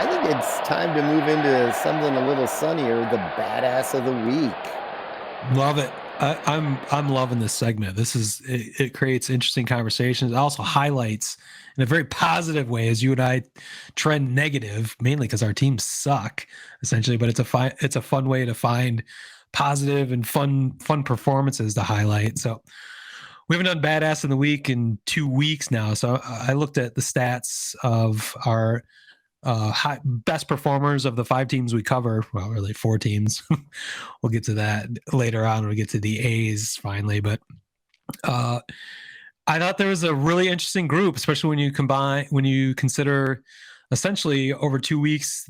I think it's time to move into something a little sunnier, the badass of the week. Love it. I'm loving this segment. It creates interesting conversations. It also highlights in a very positive way as you and I trend negative, mainly because our teams suck, essentially. But it's a fun way to find positive and fun performances to highlight. So we haven't done badass in the week in 2 weeks now. So I looked at the stats of our best performers of the 5 teams we cover. Well, really 4 teams. We'll get to that later on when we get to the A's finally. But I thought there was a really interesting group, especially when you consider essentially over 2 weeks,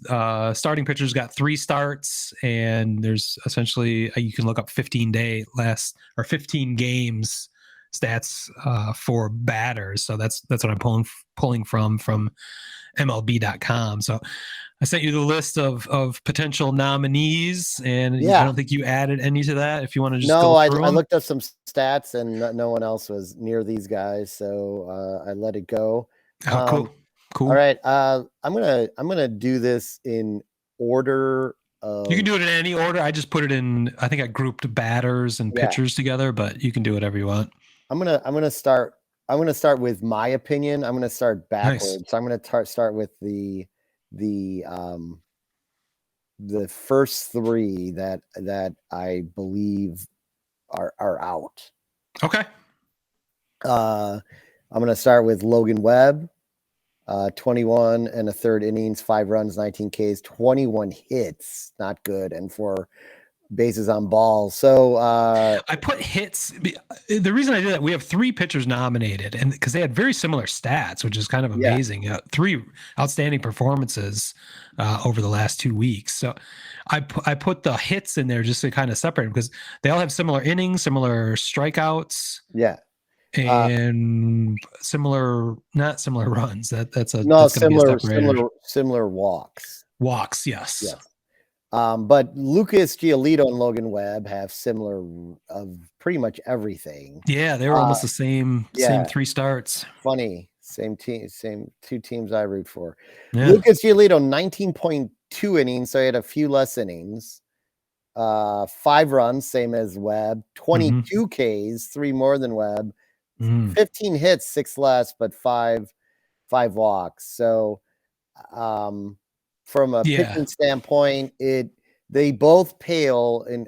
starting pitchers got 3 starts, and there's essentially you can look up 15 games stats for batters. So that's what I'm pulling from MLB.com. So I sent you the list of potential nominees, and I don't think you added any to that. If you want to just go through I them. looked up some stats, and no one else was near these guys, so I let it go. Oh, cool. All right, I'm gonna do this in order. You can do it in any order. I just put it in. I think I grouped batters and pitchers together, but you can do whatever you want. I'm gonna start with my opinion. I'm gonna start backwards. Nice. So I'm gonna start with the first 3 that I believe are out. Okay. I'm gonna start with Logan Webb, 21 and a third innings, 5 runs, 19 Ks, 21 hits, not good, and 4 bases on balls. So I put hits. The reason I did that, we have 3 pitchers nominated, and because they had very similar stats, which is kind of amazing. 3 outstanding performances over the last 2 weeks. So I put the hits in there just to kind of separate them, because they all have similar innings, similar strikeouts. Yeah. And not similar runs. That's similar walks. Walks, yes. But Lucas Giolito and Logan Webb have similar of pretty much everything. Yeah, they were almost the same 3 starts. Funny, same team, same 2 teams I root for. Yeah. Lucas Giolito, 19.2 innings, so he had a few less innings. 5 runs, same as Webb. 22 Ks, 3 more than Webb. 15 hits, 6 less, but 5 walks. So from a pitching standpoint, they both pale in.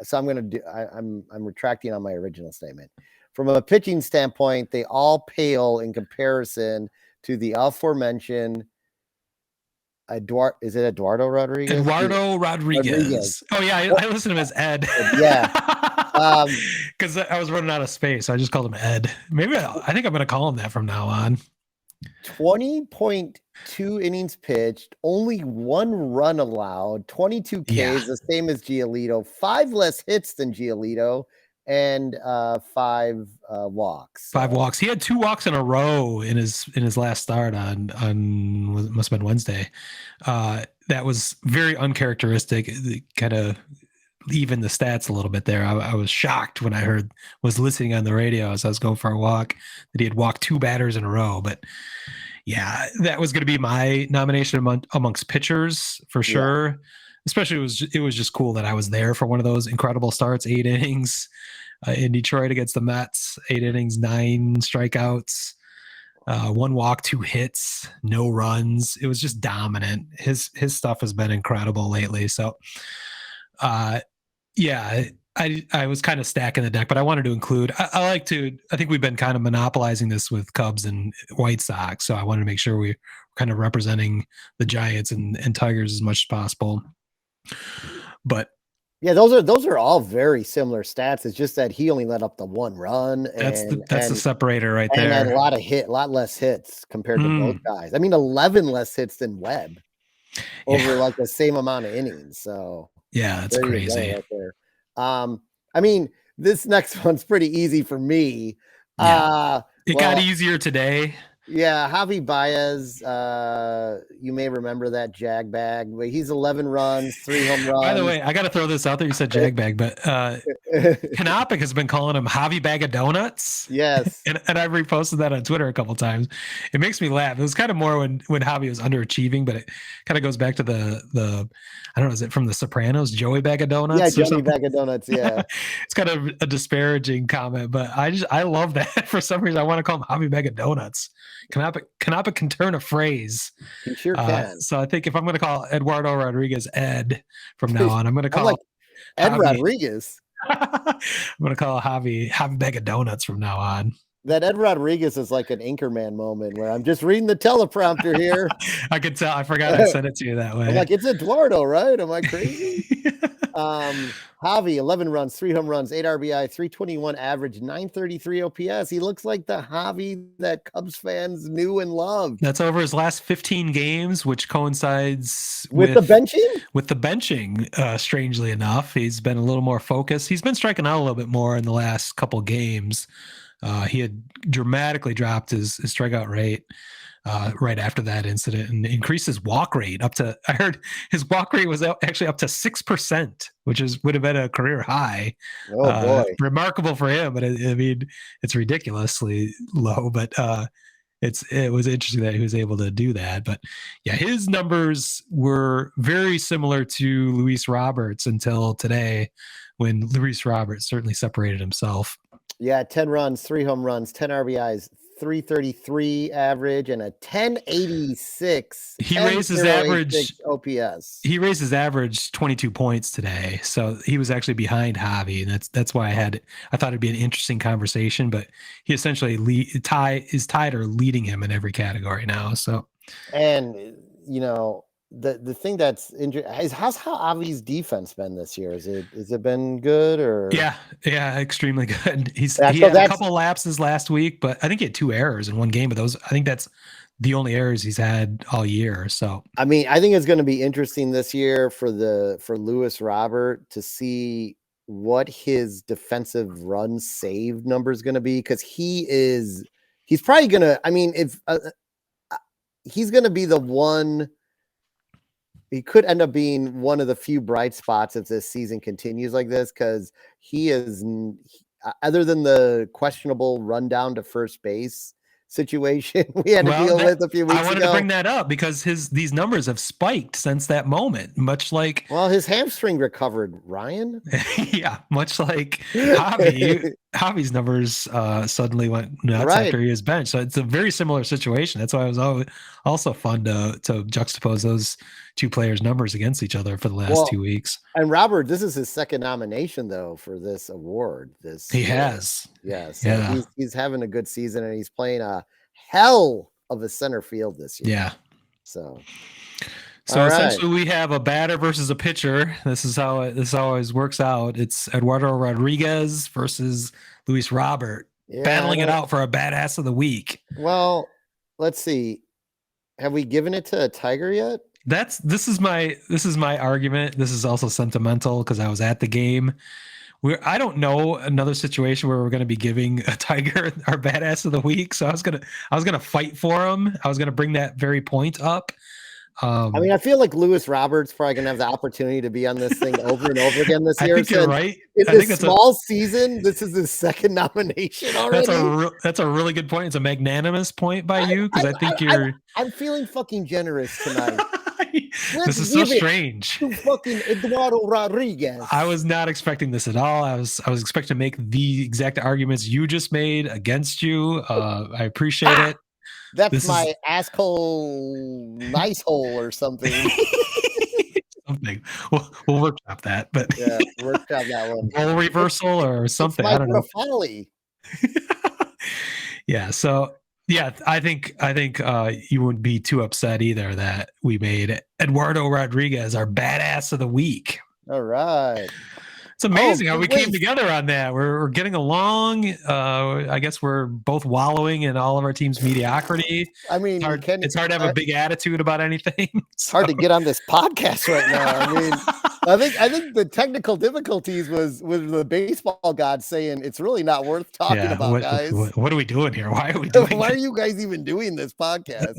So I'm retracting on my original statement. From a pitching standpoint, they all pale in comparison to the aforementioned is it Eduardo Rodriguez? Eduardo Rodriguez. Oh yeah, I listen to him as Ed. Yeah. Because I was running out of space, so I just called him Ed. Maybe I think I'm going to call him that from now on. 20.2 innings pitched, only 1 run allowed, 22 Ks, the same as Giolito, 5 less hits than Giolito, and 5 walks. 5 walks. He had 2 walks in a row in his last start on must have been Wednesday. That was very uncharacteristic. Kind of even the stats a little bit there. I was shocked when I was listening on the radio as I was going for a walk that he had walked 2 batters in a row. But yeah, that was going to be my nomination amongst pitchers for sure. Yeah. Especially it was just cool that I was there for one of those incredible starts, 8 innings in Detroit against the Mets, 8 innings, 9 strikeouts, 1 walk, 2 hits, no runs. It was just dominant. His stuff has been incredible lately. So, yeah, I was kind of stacking the deck, but I wanted to include, I think we've been kind of monopolizing this with Cubs and White Sox. So I wanted to make sure we're kind of representing the Giants and Tigers as much as possible. But yeah, those are all very similar stats. It's just that he only let up the 1 run. That's the separator right there. And a lot less hits compared to both guys. I mean, 11 less hits than Webb over like the same amount of innings. So yeah, that's crazy. Right there. I mean, this next one's pretty easy for me. Yeah. It got easier today. Yeah, Javi Baez, you may remember that jag bag, but he's 11 runs, 3 home runs. By the way, I got to throw this out there. You said jagbag, but Canopic has been calling him Javi Bag of Donuts. Yes. And I've reposted that on Twitter a couple of times. It makes me laugh. It was kind of more when Javi was underachieving, but it kind of goes back to the I don't know, is it from The Sopranos, Joey Bag of Donuts? Yeah, Joey Bag of Donuts, yeah. It's kind of a disparaging comment, but I love that. For some reason, I want to call him Javi Bag of Donuts. Canopic can turn a phrase. He sure can. So I think if I'm going to call Eduardo Rodriguez Ed from now on, I'm going to call like Ed Javi. Rodriguez. I'm going to call Javi Bag of Donuts from now on. That Ed Rodriguez is like an Anchorman moment where I'm just reading the teleprompter here. I could tell. I forgot I sent it to you that way. I'm like, it's Eduardo, right? Am I crazy? Javi, 11 runs, 3 home runs, 8 RBI, 321 average, 933 OPS. He looks like the Javi that Cubs fans knew and loved. That's over his last 15 games, which coincides with the benching? With the benching, strangely enough. He's been a little more focused. He's been striking out a little bit more in the last couple games. He had dramatically dropped his strikeout rate right after that incident and increased his walk rate up to, I heard his walk rate was actually up to 6%, which would have been a career high. Oh boy. Remarkable for him, but I mean, it's ridiculously low, but it was interesting that he was able to do that. But yeah, his numbers were very similar to Luis Roberts until today, when Luis Roberts certainly separated himself. Yeah, 10 runs, 3 home runs, 10 RBIs, 333 average, and a 1086. He raised his average OPS. He raised his average 22 points today, so he was actually behind Javi, and that's why I thought it'd be an interesting conversation. But he essentially is tied or leading him in every category now. So, and you know, the thing that's interesting is how's Javi's defense been this year? Has it been good or? Yeah, extremely good. He had a couple lapses last week, but I think he had 2 errors in one game. But I think that's the only errors he's had all year. So I mean, I think it's going to be interesting this year for Luis Robert to see what his defensive run save number is going to be, because he's probably going to. I mean, if he's going to be the one. He could end up being one of the few bright spots if this season continues like this, because he is, other than the questionable rundown to first base situation we had to deal with a few weeks ago. I wanted to bring that up because these numbers have spiked since that moment, much like... Well, his hamstring recovered, Ryan. Yeah, much like Javi's numbers suddenly went nuts after he was benched. So it's a very similar situation. That's why it was also fun to juxtapose those 2 players' numbers against each other for the last 2 weeks. And Robert, this is his second nomination though for this award. He has. Yeah, so he's having a good season, and he's playing a hell of a center field this year. Yeah. So essentially we have a batter versus a pitcher. This is how this always works out. It's Eduardo Rodriguez versus Luis Robert battling it out for a badass of the week. Well, let's see. Have we given it to a Tiger yet? This is my argument. This is also sentimental because I was at the game. I don't know another situation where we're going to be giving a Tiger our badass of the week. So I was gonna fight for him. I was gonna bring that very point up. I mean, I feel like Luis Roberts probably gonna have the opportunity to be on this thing over and over again this year. I think you're right. In this small season, this is his second nomination already. That's a really good point. It's a magnanimous point by you, because I think I'm feeling fucking generous tonight. This is so strange. To fucking Eduardo Rodriguez. I was not expecting this at all. I was expecting to make the exact arguments you just made against you. I appreciate it. That's my asshole, nice hole or something. Something. We'll workshop that, but yeah, workshop that one. Role reversal or something. I don't know. Folly. Yeah. So yeah, I think you wouldn't be too upset either that we made Eduardo Rodriguez our badass of the week. All right. It's amazing how we came together on that. We're getting along. I guess we're both wallowing in all of our team's mediocrity. I mean, it's hard to have a big attitude about anything. It's hard to get on this podcast right now. I mean, I think the technical difficulties was the baseball god saying it's really not worth talking about, guys. What are we doing here? Why are we doing Why are you guys even doing this podcast?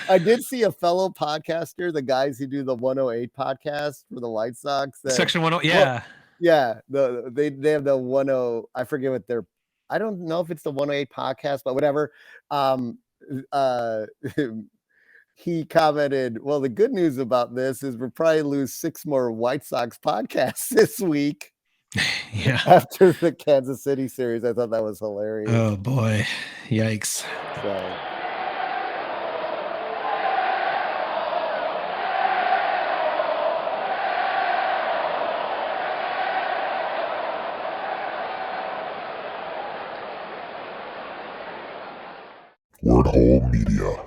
I did see a fellow podcaster, the guys who do the 108 podcast for the White Sox. Section 10? Well, Yeah. yeah, they have the 10. I forget what they're. I don't know if it's the 108 podcast, but whatever. Uh, he commented, "Well, the good news about this is we'll probably lose 6 more White Sox podcasts this week." Yeah. After the Kansas City series, I thought that was hilarious. Oh boy, yikes! So. Word Hole Media.